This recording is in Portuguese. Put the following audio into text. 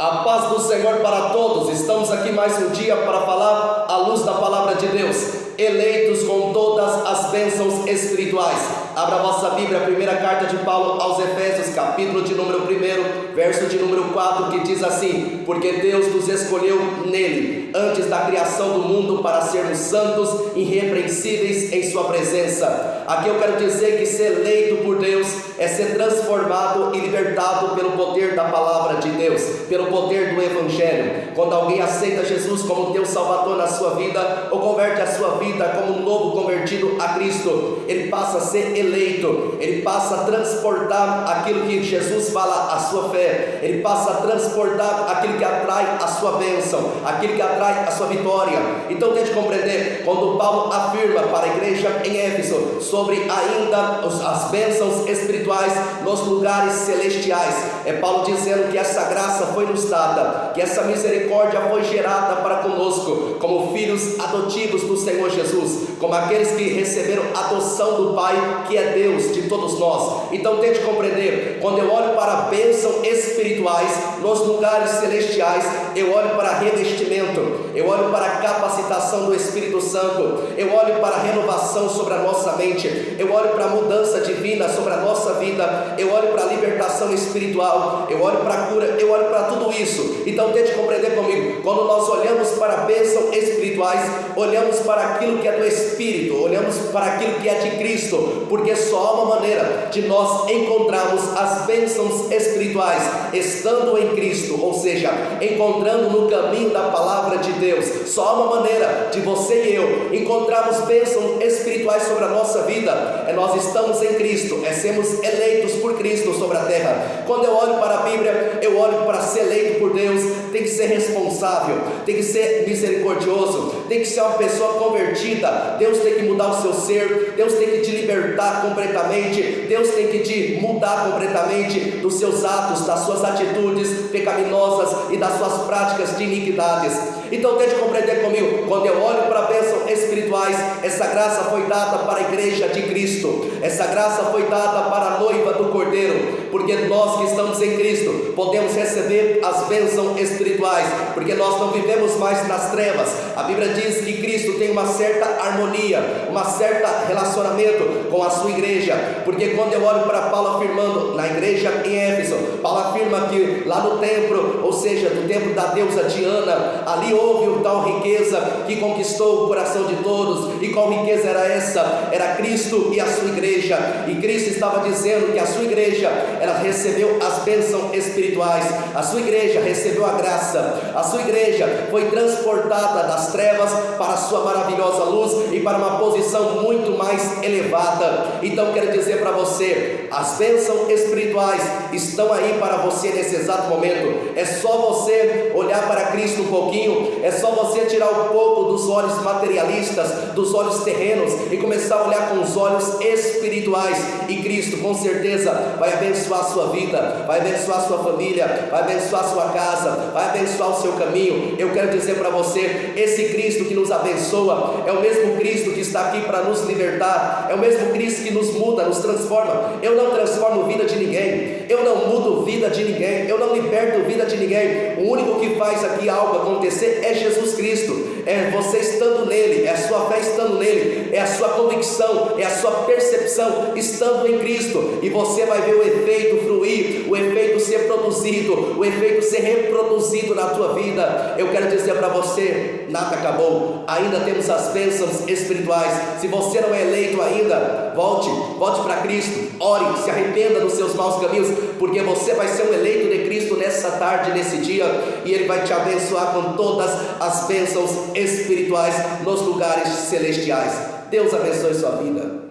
A paz do Senhor para todos. Estamos aqui mais um dia para falar à luz da palavra de Deus. Eleitos com todas as bênçãos espirituais. Abra a vossa Bíblia, a primeira carta de Paulo aos Efésios, capítulo de número 1, verso de número 4, que diz assim: porque Deus nos escolheu nele, antes da criação do mundo, para sermos santos e irrepreensíveis em sua presença. Aqui eu quero dizer que ser eleito por Deus é ser transformado e libertado pelo poder da palavra de Deus, pelo poder do Evangelho. Quando alguém aceita Jesus como teu Salvador na sua vida, ou converte a sua vida como um novo convertido a Cristo, ele passa a ser eleito, ele passa a transportar aquilo que Jesus fala, a sua fé, ele passa a transportar aquilo que atrai a sua bênção, aquilo que atrai a sua vitória. Então tente compreender, quando Paulo afirma para a igreja em Éfeso sobre ainda as bênçãos espirituais nos lugares celestiais, é Paulo dizendo que essa graça foi nos dada, que essa misericórdia foi gerada para conosco, como filhos adotivos do Senhor Jesus, como aqueles que receberam a adoção do Pai, que é Deus de todos nós. Então tente compreender, quando eu olho para bênçãos espirituais nos lugares celestiais, eu olho para revestimento, eu olho para a capacitação do Espírito Santo, eu olho para a renovação sobre a nossa mente, eu olho para a mudança divina sobre a nossa vida, eu olho para a libertação espiritual, eu olho para a cura, eu olho para tudo isso. Então tente compreender comigo, quando nós olhamos para bênçãos espirituais, olhamos para aquilo que é do Espírito, olhamos para aquilo que é de Cristo, porque só há uma maneira de nós encontrarmos as bênçãos espirituais estando em Cristo, ou seja, encontrando no caminho da palavra de Deus. Só há uma maneira de você e eu encontrarmos bênçãos espirituais sobre a nossa vida, é nós estamos em Cristo, é sermos eleitos por Cristo sobre a terra. Quando eu olho para a Bíblia, eu olho para ser eleito por Deus, tem que ser responsável, tem que ser misericordioso, tem que ser uma pessoa convertida. Deus tem que mudar o seu ser, Deus tem que te libertar completamente, Deus tem que te mudar completamente dos seus atos, das suas atitudes pecaminosas e das suas práticas de iniquidades. Então tente compreender comigo, quando eu olho para bênçãos espirituais, essa graça foi dada para a igreja de Cristo, essa graça foi dada para a noiva do Cordeiro, porque nós que estamos em Cristo podemos receber as bênçãos espirituais, porque nós não vivemos mais nas trevas. A Bíblia diz que Cristo tem uma certa harmonia, uma certa relacionamento com a sua igreja, porque quando eu olho para Paulo afirmando na igreja em Éfeso, Paulo afirma que lá no templo, ou seja, do templo da deusa Diana, ali houve tal riqueza que conquistou o coração de todos. E qual riqueza era essa? Era Cristo e a sua igreja. E Cristo estava dizendo que a sua igreja, ela recebeu as bênçãos espirituais, a sua igreja recebeu a graça, a sua igreja foi transportada das trevas para a sua maravilhosa luz e para uma posição muito mais elevada. Então quero dizer para você, as bênçãos espirituais estão aí para você nesse exato momento. É só você olhar para Cristo um pouquinho, é só você tirar um pouco dos olhos materialistas, dos olhos terrenos, e começar a olhar com os olhos espirituais, e Cristo com certeza vai abençoar a sua vida, vai abençoar a sua família, vai abençoar a sua casa, vai abençoar o seu caminho. Eu quero dizer para você, esse Cristo que nos abençoa é o mesmo Cristo que está aqui para nos libertar, é o mesmo Cristo que nos muda, nos transforma. Eu não transformo vida de ninguém, eu não mudo vida de ninguém, eu não liberto vida de ninguém. O único que faz aqui algo acontecer é Jesus Cristo, é você estando nele, é a sua fé estando nele, é a sua convicção, é a sua percepção estando em Cristo, e você vai ver o efeito fluir, o efeito ser produzido, o efeito ser reproduzido na tua vida. Eu quero dizer para você, nada acabou, ainda temos as bênçãos espirituais. Se você não é eleito ainda, volte para Cristo, ore, se arrependa dos seus maus caminhos, porque você vai ser um eleito de Cristo nessa tarde, nesse dia, e Ele vai te abençoar com todas as bênçãos espirituais nos lugares celestiais. Deus abençoe sua vida.